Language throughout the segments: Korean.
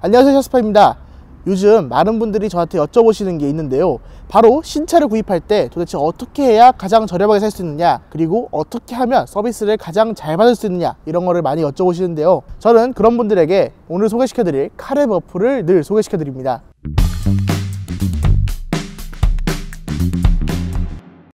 안녕하세요, 샤스파입니다. 요즘 많은 분들이 저한테 여쭤보시는 게 있는데요, 바로 신차를 구입할 때 도대체 어떻게 해야 가장 저렴하게 살 수 있느냐, 그리고 어떻게 하면 서비스를 가장 잘 받을 수 있느냐, 이런 거를 많이 여쭤보시는데요, 저는 그런 분들에게 오늘 소개시켜드릴 카랩 어플을 늘 소개시켜드립니다.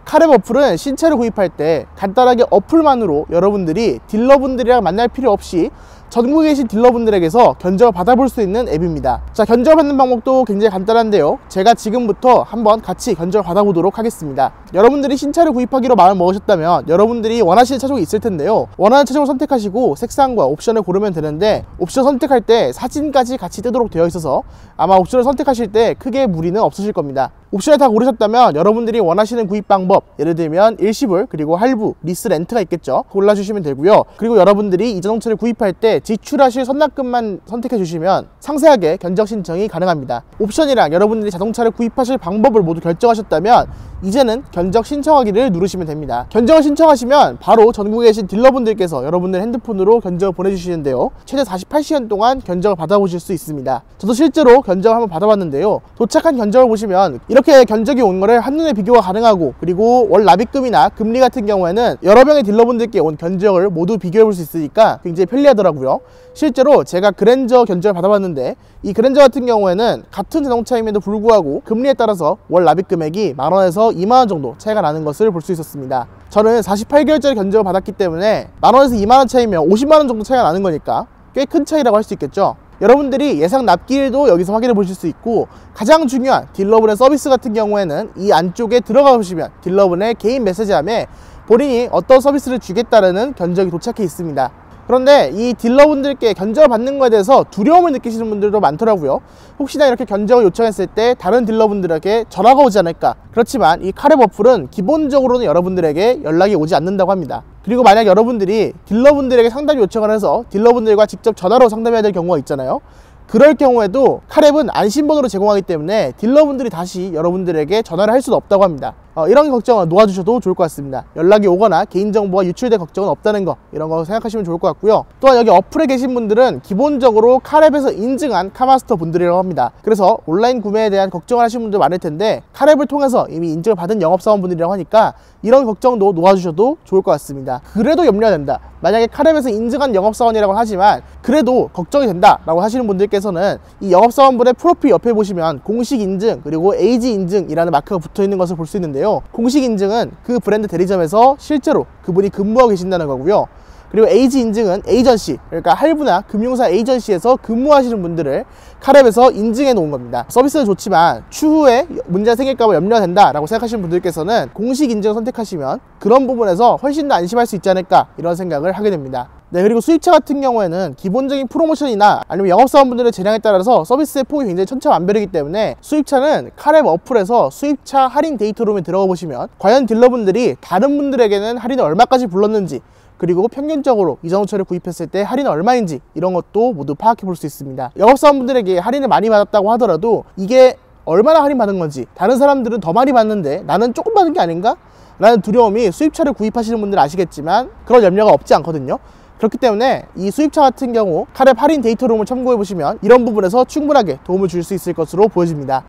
카랩 어플은 신차를 구입할 때 간단하게 어플만으로 여러분들이 딜러분들이랑 만날 필요 없이 전국에 계신 딜러분들에게서 견적을 받아볼 수 있는 앱입니다. 자, 견적을 받는 방법도 굉장히 간단한데요, 제가 지금부터 한번 같이 견적을 받아보도록 하겠습니다. 여러분들이 신차를 구입하기로 마음을 먹으셨다면 여러분들이 원하시는 차종이 있을 텐데요, 원하는 차종을 선택하시고 색상과 옵션을 고르면 되는데, 옵션 선택할 때 사진까지 같이 뜨도록 되어 있어서 아마 옵션을 선택하실 때 크게 무리는 없으실 겁니다. 옵션을 다 고르셨다면 여러분들이 원하시는 구입 방법, 예를 들면 일시불, 그리고 할부, 리스 렌트가 있겠죠, 골라주시면 되고요. 그리고 여러분들이 이 자동차를 구입할 때 지출하실 선납금만 선택해 주시면 상세하게 견적 신청이 가능합니다. 옵션이랑 여러분들이 자동차를 구입하실 방법을 모두 결정하셨다면 이제는 견적 신청하기를 누르시면 됩니다. 견적을 신청하시면 바로 전국에 계신 딜러분들께서 여러분들 핸드폰으로 견적을 보내주시는데요, 최대 48시간 동안 견적을 받아보실 수 있습니다. 저도 실제로 견적을 한번 받아봤는데요, 도착한 견적을 보시면 이렇게 견적이 온 거를 한눈에 비교가 가능하고, 그리고 월 납입금이나 금리 같은 경우에는 여러 명의 딜러분들께 온 견적을 모두 비교해 볼 수 있으니까 굉장히 편리하더라고요. 실제로 제가 그랜저 견적을 받아봤는데, 이 그랜저 같은 경우에는 같은 자동차임에도 불구하고 금리에 따라서 월 납입 금액이 만원에서 2만원 정도 차이가 나는 것을 볼 수 있었습니다. 저는 48개월짜리 견적을 받았기 때문에 만원에서 2만원 차이면 50만원 정도 차이가 나는 거니까 꽤 큰 차이라고 할 수 있겠죠. 여러분들이 예상 납기일도 여기서 확인해 보실 수 있고, 가장 중요한 딜러분의 서비스 같은 경우에는 이 안쪽에 들어가 보시면 딜러분의 개인 메시지함에 본인이 어떤 서비스를 주겠다는 견적이 도착해 있습니다. 그런데 이 딜러분들께 견적을 받는 것에 대해서 두려움을 느끼시는 분들도 많더라고요. 혹시나 이렇게 견적을 요청했을 때 다른 딜러분들에게 전화가 오지 않을까. 그렇지만 이 카랩 어플은 기본적으로는 여러분들에게 연락이 오지 않는다고 합니다. 그리고 만약 여러분들이 딜러분들에게 상담 요청을 해서 딜러분들과 직접 전화로 상담해야 될 경우가 있잖아요. 그럴 경우에도 카랩은 안심번호를 제공하기 때문에 딜러분들이 다시 여러분들에게 전화를 할 수는 없다고 합니다. 이런 걱정은 놓아주셔도 좋을 것 같습니다. 연락이 오거나 개인정보가 유출될 걱정은 없다는 거, 이런 거 생각하시면 좋을 것 같고요. 또한 여기 어플에 계신 분들은 기본적으로 카랩에서 인증한 카마스터 분들이라고 합니다. 그래서 온라인 구매에 대한 걱정을 하시는 분들 많을 텐데, 카랩을 통해서 이미 인증을 받은 영업사원분들이라고 하니까 이런 걱정도 놓아주셔도 좋을 것 같습니다. 그래도 염려가 된다, 만약에 카랩에서 인증한 영업사원이라고 하지만 그래도 걱정이 된다 라고 하시는 분들께서는 이 영업사원분의 프로필 옆에 보시면 공식 인증, 그리고 에이지 인증이라는 마크가 붙어 있는 것을 볼 수 있는데요, 공식 인증은 그 브랜드 대리점에서 실제로 그분이 근무하고 계신다는 거고요. 그리고 에이지 인증은 에이전시, 그러니까 할부나 금융사 에이전시에서 근무하시는 분들을 카랩에서 인증해 놓은 겁니다. 서비스는 좋지만 추후에 문제가 생길까 봐 염려가 된다 라고 생각하시는 분들께서는 공식 인증을 선택하시면 그런 부분에서 훨씬 더 안심할 수 있지 않을까, 이런 생각을 하게 됩니다. 네, 그리고 수입차 같은 경우에는 기본적인 프로모션이나 아니면 영업사원분들의 재량에 따라서 서비스의 폭이 굉장히 천차만별이기 때문에 수입차는 카랩 어플에서 수입차 할인 데이터룸에 들어가 보시면 과연 딜러분들이 다른 분들에게는 할인을 얼마까지 불렀는지, 그리고 평균적으로 이 자동차를 구입했을 때 할인은 얼마인지, 이런 것도 모두 파악해 볼 수 있습니다. 영업사원분들에게 할인을 많이 받았다고 하더라도 이게 얼마나 할인 받은 건지, 다른 사람들은 더 많이 받는데 나는 조금 받은 게 아닌가? 라는 두려움이 수입차를 구입하시는 분들은 아시겠지만 그런 염려가 없지 않거든요. 그렇기 때문에 이 수입차 같은 경우 카랩 할인 데이터룸을 참고해 보시면 이런 부분에서 충분하게 도움을 줄 수 있을 것으로 보여집니다.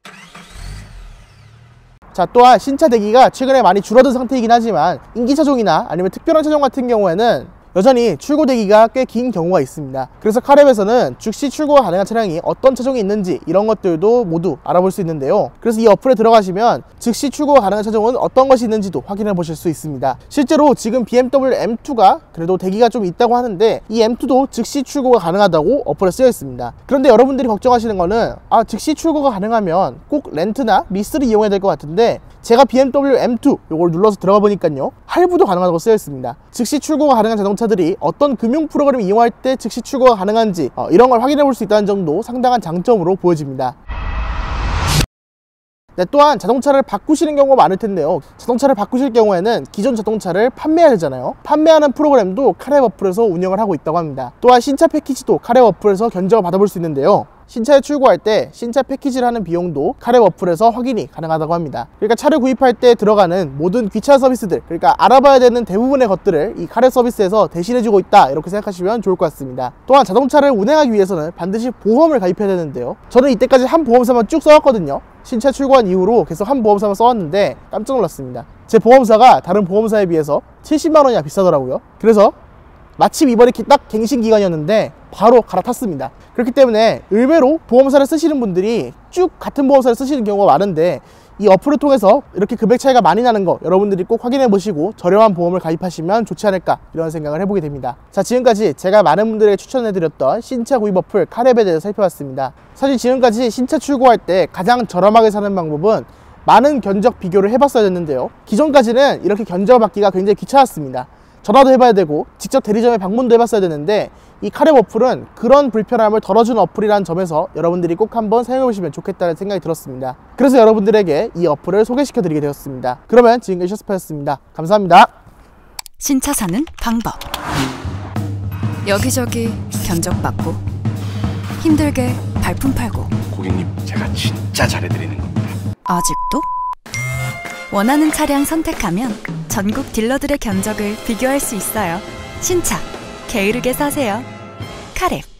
자, 또한 신차 대기가 최근에 많이 줄어든 상태이긴 하지만 인기 차종이나 아니면 특별한 차종 같은 경우에는 여전히 출고 대기가 꽤 긴 경우가 있습니다. 그래서 카랩에서는 즉시 출고가 가능한 차량이 어떤 차종이 있는지, 이런 것들도 모두 알아볼 수 있는데요, 그래서 이 어플에 들어가시면 즉시 출고가 가능한 차종은 어떤 것이 있는지도 확인해 보실 수 있습니다. 실제로 지금 BMW M2가 그래도 대기가 좀 있다고 하는데 이 M2도 즉시 출고가 가능하다고 어플에 쓰여 있습니다. 그런데 여러분들이 걱정하시는 거는 즉시 출고가 가능하면 꼭 렌트나 리스를 이용해야 될 것 같은데, 제가 BMW M2 요걸 눌러서 들어가 보니까요, 할부도 가능하다고 쓰여 있습니다. 즉시 출고가 가능한 자동차들이 어떤 금융 프로그램을 이용할 때 즉시 출고가 가능한지 이런 걸 확인해 볼 수 있다는 점도 상당한 장점으로 보여집니다. 네, 또한 자동차를 바꾸시는 경우가 많을 텐데요. 자동차를 바꾸실 경우에는 기존 자동차를 판매해야 되잖아요. 판매하는 프로그램도 카랩 어플에서 운영을 하고 있다고 합니다. 또한 신차 패키지도 카랩 어플에서 견적을 받아볼 수 있는데요. 신차에 출고할 때 신차 패키지를 하는 비용도 카랩 어플에서 확인이 가능하다고 합니다. 그러니까 차를 구입할 때 들어가는 모든 귀찮은 서비스들, 그러니까 알아봐야 되는 대부분의 것들을 이 카랩 서비스에서 대신해주고 있다, 이렇게 생각하시면 좋을 것 같습니다. 또한 자동차를 운행하기 위해서는 반드시 보험을 가입해야 되는데요. 저는 이때까지 한 보험사만 쭉 써왔거든요. 신차 출고한 이후로 계속 한 보험사만 써왔는데 깜짝 놀랐습니다. 제 보험사가 다른 보험사에 비해서 70만 원이나 비싸더라고요. 그래서 마침 이번에 딱 갱신 기간이었는데 바로 갈아탔습니다. 그렇기 때문에 의외로 보험사를 쓰시는 분들이 쭉 같은 보험사를 쓰시는 경우가 많은데, 이 어플을 통해서 이렇게 금액 차이가 많이 나는 거 여러분들이 꼭 확인해 보시고 저렴한 보험을 가입하시면 좋지 않을까, 이런 생각을 해보게 됩니다. 자, 지금까지 제가 많은 분들에게 추천해 드렸던 신차 구입 어플 카랩에 대해서 살펴봤습니다. 사실 지금까지 신차 출고할 때 가장 저렴하게 사는 방법은 많은 견적 비교를 해봤어야 됐는데요. 기존까지는 이렇게 견적을 받기가 굉장히 귀찮았습니다. 전화도 해봐야 되고 직접 대리점에 방문도 해봤어야 되는데, 이 카랩 어플은 그런 불편함을 덜어주는 어플이라는 점에서 여러분들이 꼭 한번 사용해보시면 좋겠다는 생각이 들었습니다. 그래서 여러분들에게 이 어플을 소개시켜드리게 되었습니다. 그러면 지금까지 셔스파였습니다. 감사합니다. 신차 사는 방법. 여기저기 견적받고 힘들게 발품 팔고. 고객님, 제가 진짜 잘해드리는 겁니다. 아직도? 원하는 차량 선택하면 전국 딜러들의 견적을 비교할 수 있어요. 신차, 게으르게 사세요. 카랩.